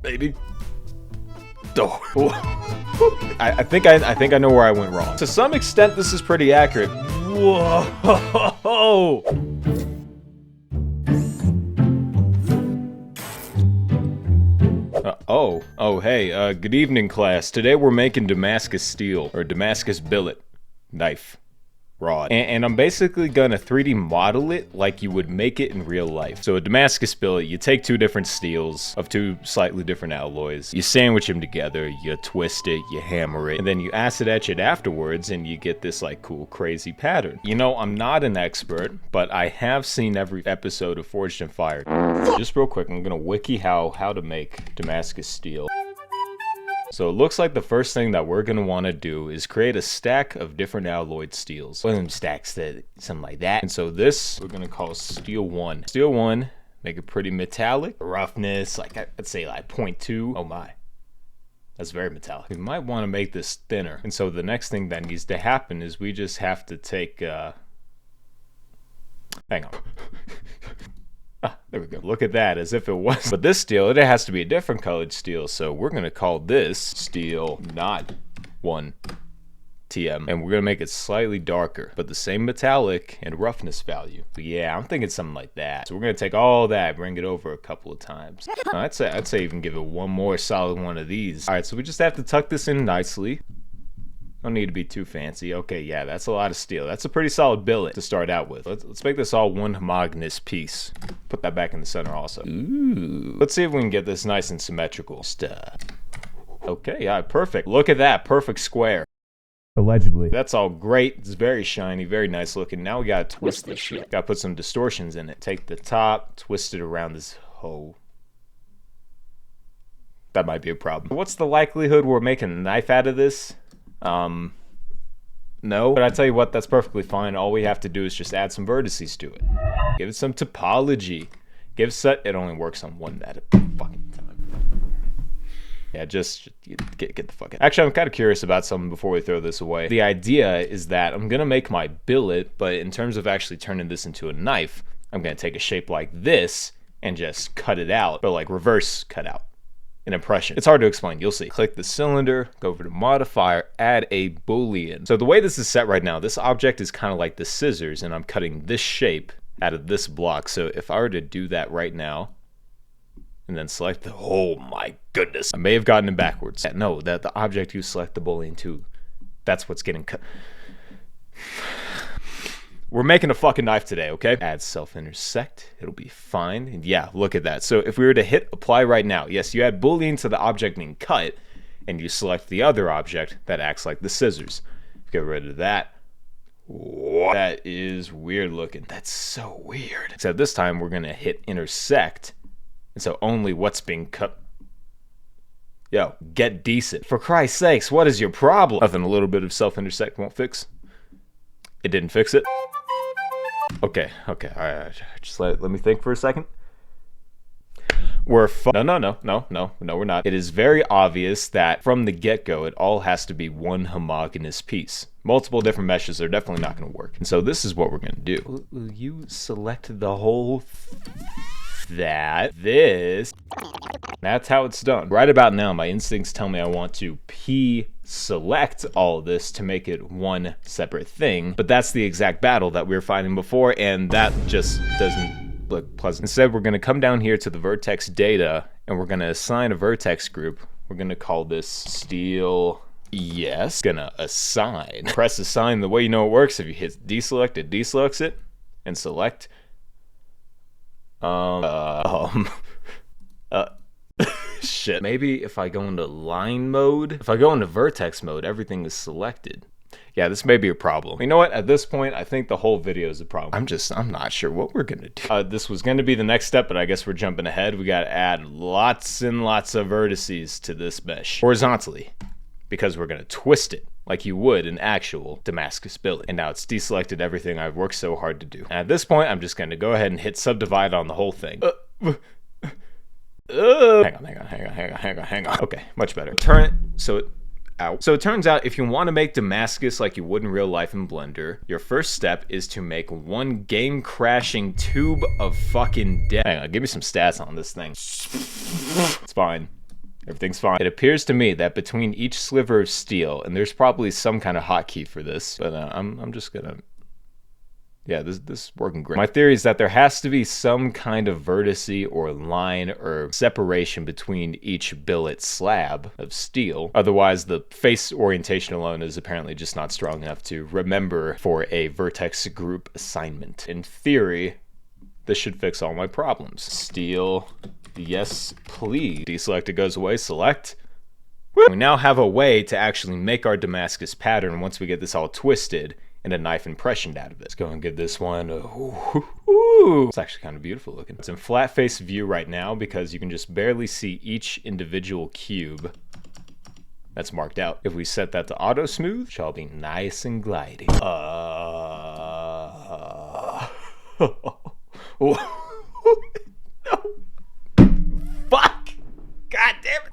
baby. Oh. I think I know where I went wrong. To some extent, this is pretty accurate. Whoa! Hey, good evening, class. Today we're making Damascus steel, or Damascus billet, knife, rod. And I'm basically gonna 3D model it like you would make it in real life. So a Damascus billet, you take two different steels of two slightly different alloys, you sandwich them together, you twist it, you hammer it, and then you acid etch it afterwards, and you get this like cool, crazy pattern. You know, I'm not an expert, but I have seen every episode of Forged in Fire. Just real quick, I'm gonna wiki how to make Damascus steel. So it looks like the first thing that we're gonna wanna do is create a stack of different alloyed steels. One of them stacks that, something like that. And so this, we're gonna call steel 1. Steel 1, make it pretty metallic. Roughness, like I'd say like 0.2. Oh my, that's very metallic. We might wanna make this thinner. And so the next thing that needs to happen is we just have to take, hang on. Ah, there we go. Look at that, as if it was. But this steel, it has to be a different colored steel, so we're gonna call this steel not 1 TM, and we're gonna make it slightly darker, but the same metallic and roughness value. But yeah, I'm thinking something like that. So we're gonna take all that, bring it over a couple of times. I'd say even give it one more solid one of these. All right, so we just have to tuck this in nicely. Don't need to be too fancy. Okay, yeah, that's a lot of steel. That's a pretty solid billet to start out with. Let's make this all one homogeneous piece. Put that back in the center also. Ooh. Let's see if we can get this nice and symmetrical. Okay, yeah, perfect. Look at that, perfect square. Allegedly. That's all great. It's very shiny, very nice looking. Now we gotta twist this shit. Gotta put some distortions in it. Take the top, twist it around this hole. That might be a problem. What's the likelihood we're making a knife out of this? No, but I tell you what, that's perfectly fine. All we have to do is just add some vertices to it. Give it some topology. It only works on one at a fucking time. Yeah, just get the fuck out. Actually, I'm kind of curious about something before we throw this away. The idea is that I'm gonna make my billet, but in terms of actually turning this into a knife, I'm gonna take a shape like this and just cut it out, but like reverse cut out. An impression. It's hard to explain, you'll see. Click the cylinder, go over to modifier, add a boolean. So the way this is set right now, this object is kind of like the scissors, and I'm cutting this shape out of this block. So if I were to do that right now, and then select the, oh my goodness, I may have gotten it backwards. No, that the object you select the boolean to, that's what's getting cut. We're making a fucking knife today, okay? Add self-intersect, it'll be fine. And yeah, look at that. So if we were to hit apply right now, yes, you add boolean to the object being cut, and you select the other object that acts like the scissors. Get rid of that. Whoa, that is weird looking. That's so weird. Except this time we're gonna hit intersect, and so only what's being cut. Yo, get decent. For Christ's sakes, what is your problem? Nothing a little bit of self-intersect won't fix. It didn't fix it. Okay, all right. Just let me think for a second. No, we're not. It is very obvious that from the get-go, it all has to be one homogeneous piece. Multiple different meshes are definitely not going to work. And so this is what we're going to do. Will you select the whole this? That's how it's done. Right about now, my instincts tell me I want to select all of this to make it one separate thing, but that's the exact battle that we were fighting before, and that just doesn't look pleasant. Instead, we're going to come down here to the vertex data, and we're going to assign a vertex group. We're going to call this steel. Yes. Gonna assign. Press assign. The way you know it works, if you hit deselect, it deselects it, and select. Shit. Maybe if I go into line mode, if I go into vertex mode, everything is selected. Yeah, this may be a problem. You know what? At this point, I think the whole video is a problem. I'm not sure what we're gonna do. This was gonna be the next step, but I guess we're jumping ahead. We gotta add lots and lots of vertices to this mesh horizontally, because we're gonna twist it like you would an actual Damascus billet. And now it's deselected everything I've worked so hard to do. And at this point, I'm just gonna go ahead and hit subdivide on the whole thing. Hang on. Okay, much better. So it turns out if you want to make Damascus like you would in real life in Blender, your first step is to make one game-crashing tube of fucking death. Hang on, give me some stats on this thing. It's fine. Everything's fine. It appears to me that between each sliver of steel, and there's probably some kind of hotkey for this, but I'm just gonna... Yeah, this is working great. My theory is that there has to be some kind of vertice or line or separation between each billet slab of steel. Otherwise, the face orientation alone is apparently just not strong enough to remember for a vertex group assignment. In theory, this should fix all my problems. Steel, yes please. Deselected goes away, select. We now have a way to actually make our Damascus pattern once we get this all twisted and a knife impression out of it. Let's go and give this one a ooh. It's actually kind of beautiful looking. It's in flat face view right now because you can just barely see each individual cube that's marked out. If we set that to auto smooth, it shall be nice and gliding. No. Fuck! God damn it!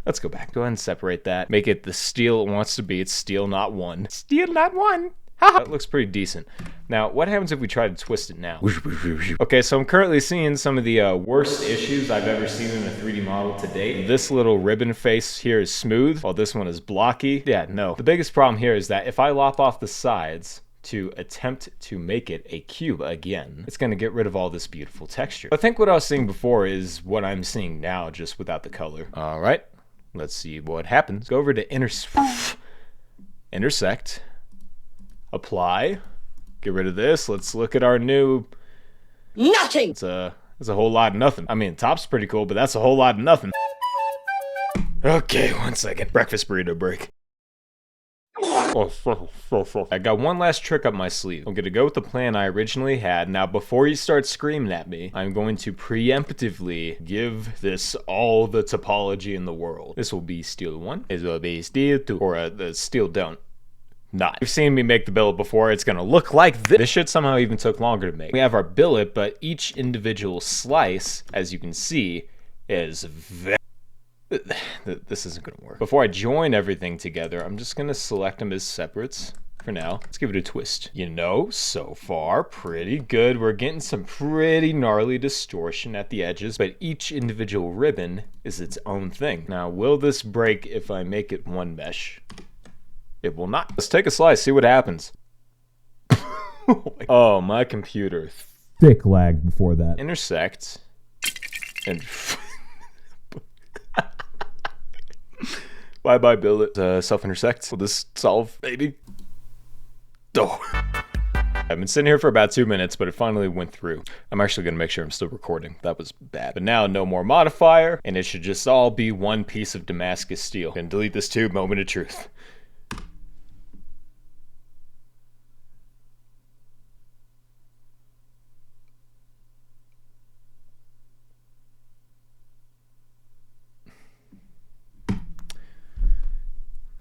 Let's go back. Go ahead and separate that. Make it the steel it wants to be. It's steel, not one. Steel, not one. That looks pretty decent. Now, what happens if we try to twist it now? Okay, so I'm currently seeing some of the worst issues I've ever seen in a 3D model to date. This little ribbon face here is smooth, while this one is blocky. Yeah, no. The biggest problem here is that if I lop off the sides to attempt to make it a cube again, it's going to get rid of all this beautiful texture. I think what I was seeing before is what I'm seeing now, just without the color. All right. Let's see what happens. Go over to intersect, apply, get rid of this. Let's look at our new... Nothing! It's a whole lot of nothing. I mean, top's pretty cool, but that's a whole lot of nothing. Okay, 1 second. Breakfast burrito break. I got one last trick up my sleeve. I'm gonna go with the plan I originally had. Now, before you start screaming at me, I'm going to preemptively give this all the topology in the world. This will be steel 1. This will be steel 2. Or the steel don't. Not. You've seen me make the billet before. It's gonna look like this. This shit somehow even took longer to make. We have our billet, but each individual slice, as you can see, is very... This isn't gonna work. Before I join everything together, I'm just gonna select them as separates for now. Let's give it a twist. You know, so far, pretty good. We're getting some pretty gnarly distortion at the edges, but each individual ribbon is its own thing. Now, will this break if I make it one mesh? It will not. Let's take a slice, see what happens. Oh, my computer. Thick lag before that. Intersect. And... Bye-bye, billet. Self-intersect. Will this solve, maybe? Oh. I've been sitting here for about 2 minutes, but it finally went through. I'm actually going to make sure I'm still recording. That was bad. But now, no more modifier, and it should just all be one piece of Damascus steel. And delete this too, moment of truth.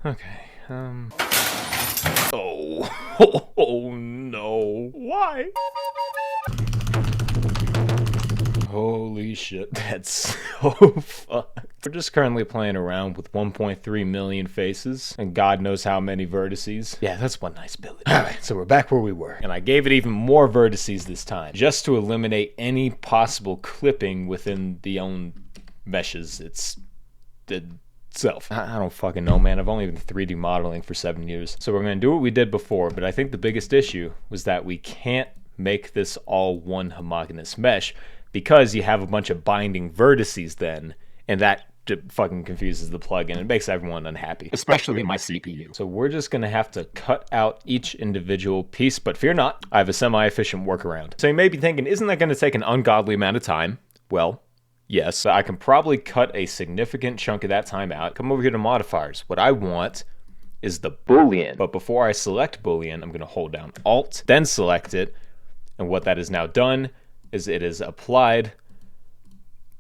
Okay, Oh no. Why? Holy shit, that's so fucked. We're just currently playing around with 1.3 million faces, and God knows how many vertices. Yeah, that's one nice billet. Alright, so we're back where we were. And I gave it even more vertices this time, just to eliminate any possible clipping within the own meshes. It's itself. I don't fucking know, man. I've only been 3D modeling for 7 years. So we're gonna do what we did before, but I think the biggest issue was that we can't make this all one homogeneous mesh because you have a bunch of binding vertices then, and that fucking confuses the plugin. It makes everyone unhappy, especially my CPU. So we're just gonna have to cut out each individual piece, but fear not, I have a semi-efficient workaround. So you may be thinking, isn't that gonna take an ungodly amount of time? Well, yes, I can probably cut a significant chunk of that time out. Come over here to modifiers. What I want is the Boolean. But before I select Boolean, I'm gonna hold down Alt, then select it. And what that is now done is it is applied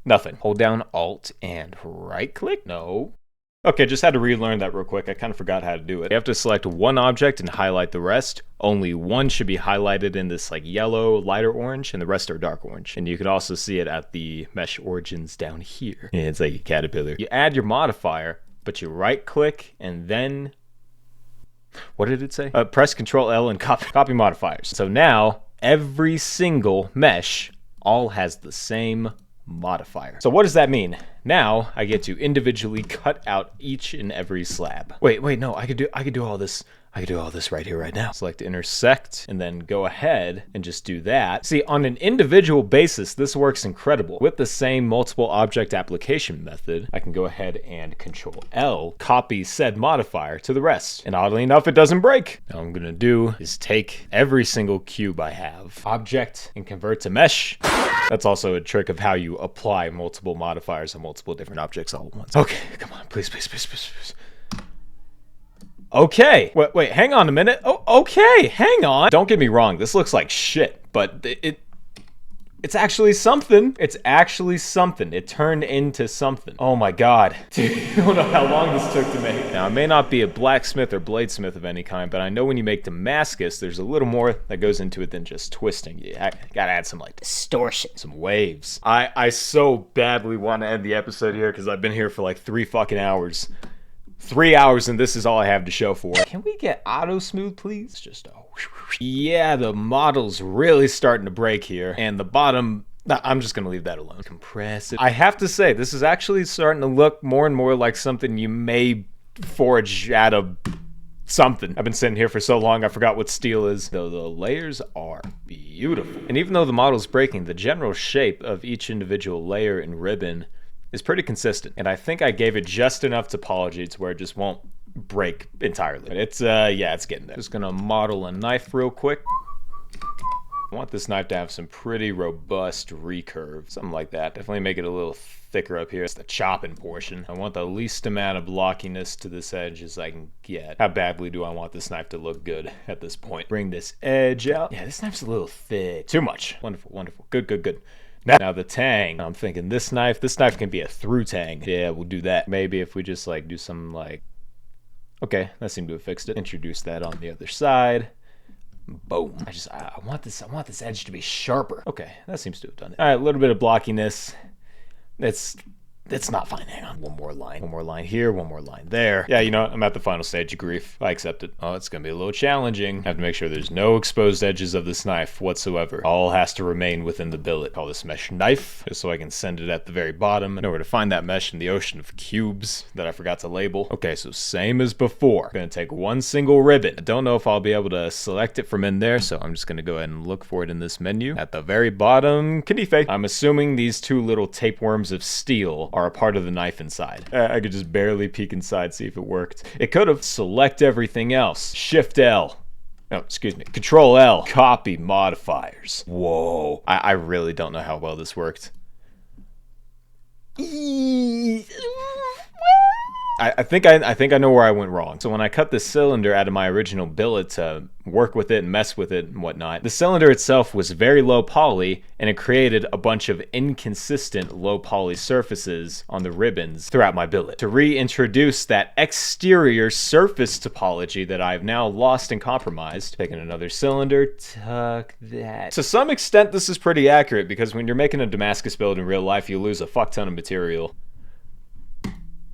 nothing. Hold down Alt and right click. No. Okay, just had to relearn that real quick. I kind of forgot how to do it. You have to select one object and highlight the rest. Only one should be highlighted in this like yellow, lighter orange, and the rest are dark orange. And you can also see it at the mesh origins down here. Yeah, it's like a caterpillar. You add your modifier, but you right click and then, what did it say? Press Control L and copy modifiers. So now every single mesh all has the same modifier. So what does that mean? Now I get to individually cut out each and every slab. Wait, no, I could do all this. I could do all this right here, right now. Select intersect, and then go ahead and just do that. See, on an individual basis, this works incredible. With the same multiple object application method, I can go ahead and Control L, copy said modifier to the rest. And oddly enough, it doesn't break. Now what I'm gonna do is take every single cube I have, object, and convert to mesh. That's also a trick of how you apply multiple modifiers on multiple different objects all at once. Okay, come on, please. Okay, wait, hang on a minute. Oh, okay, hang on. Don't get me wrong, this looks like shit, but it's actually something. It's actually something. It turned into something. Oh my god. Dude, I don't know how long this took to make. Now, I may not be a blacksmith or bladesmith of any kind, but I know when you make Damascus, there's a little more that goes into it than just twisting. You gotta add some, like, distortion, some waves. I so badly want to end the episode here because I've been here for like 3 fucking hours. 3 hours, and this is all I have to show for it. Can we get auto smooth, please? Just yeah, the model's really starting to break here, and the bottom, I'm just gonna leave that alone. Compress it. I have to say, this is actually starting to look more and more like something you may forge out of something. I've been sitting here for so long, I forgot what steel is. Though the layers are beautiful. And even though the model's breaking, the general shape of each individual layer and ribbon is pretty consistent. And I think I gave it just enough topology to where it just won't break entirely. But it's, yeah, it's getting there. Just gonna model a knife real quick. I want this knife to have some pretty robust recurve, something like that. Definitely make it a little thicker up here. It's the chopping portion. I want the least amount of blockiness to this edge as I can get. How badly do I want this knife to look good at this point? Bring this edge out. Yeah, this knife's a little thick. Too much. Wonderful. Good. Now the tang, I'm thinking this knife can be a through tang. Yeah, we'll do that. Maybe if we just like do some like, okay, that seemed to have fixed it. Introduce that on the other side. Boom. I want this edge to be sharper. Okay, that seems to have done it. All right, a little bit of blockiness. It's not fine. Hang on. One more line here, one more line there. Yeah, you know what? I'm at the final stage of grief. I accept it. Oh, it's gonna be a little challenging. I have to make sure there's no exposed edges of this knife whatsoever. All has to remain within the billet. Call this mesh knife, just so I can send it at the very bottom. I know where to find that mesh in the ocean of cubes that I forgot to label. Okay, so same as before. I'm gonna take one single ribbon. I don't know if I'll be able to select it from in there, so I'm just gonna go ahead and look for it in this menu. At the very bottom, Kanife. I'm assuming these two little tapeworms of steel are a part of the knife inside. I could just barely peek inside, see if it worked. It could have. Select everything else. Shift L. No, excuse me. Control L. Copy modifiers. Whoa. I really don't know how well this worked. I think I know where I went wrong. So when I cut the cylinder out of my original billet to work with it and mess with it and whatnot, the cylinder itself was very low poly, and it created a bunch of inconsistent low poly surfaces on the ribbons throughout my billet. To reintroduce that exterior surface topology that I've now lost and compromised, taking another cylinder, tuck that. To some extent, this is pretty accurate, because when you're making a Damascus build in real life, you lose a fuck ton of material.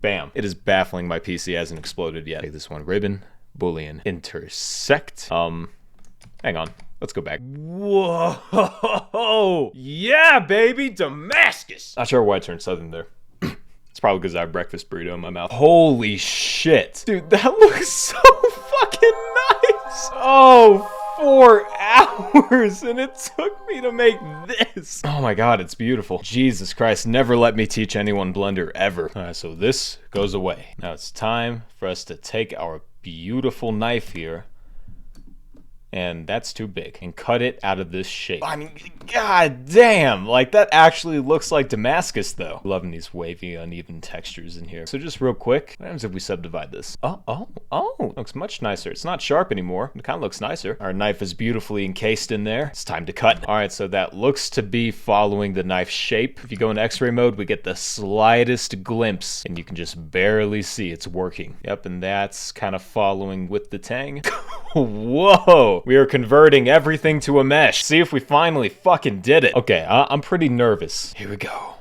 Bam. It is baffling my PC hasn't exploded yet. Take this one ribbon, boolean, intersect. Hang on. Let's go back. Whoa! Yeah, baby! Damascus! Not sure why I turned southern there. It's probably because I have breakfast burrito in my mouth. Holy shit. Dude, that looks so fucking nice! Oh, 4 hours, and it took me to make this. Oh my god, it's beautiful. Jesus Christ, never let me teach anyone Blender ever. Alright, so this goes away. Now it's time for us to take our beautiful knife here, and that's too big, and cut it out of this shape. I mean, god damn, like that actually looks like Damascus though. Loving these wavy, uneven textures in here. So just real quick, what happens if we subdivide this? Oh, looks much nicer. It's not sharp anymore. It kind of looks nicer. Our knife is beautifully encased in there. It's time to cut. All right, so that looks to be following the knife shape. If you go into X-ray mode, we get the slightest glimpse, and you can just barely see it's working. Yep, and that's kind of following with the tang. Whoa! We are converting everything to a mesh. See if we finally fucking did it. Okay, I'm pretty nervous. Here we go.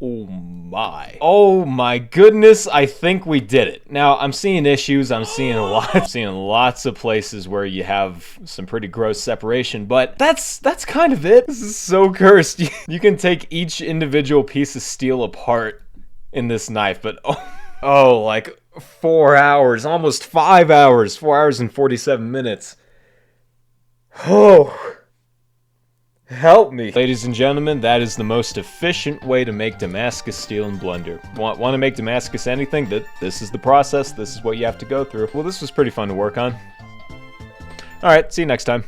Oh my. Oh my goodness, I think we did it. Now, I'm seeing issues, I'm seeing lots of places where you have some pretty gross separation, but that's kind of it. This is so cursed. You can take each individual piece of steel apart in this knife, but like 4 hours, almost 5 hours, 4 hours and 47 minutes. Oh. Help me. Ladies and gentlemen, that is the most efficient way to make Damascus steel in Blender. Want to make Damascus anything? This is the process. This is what you have to go through. Well, this was pretty fun to work on. Alright, see you next time.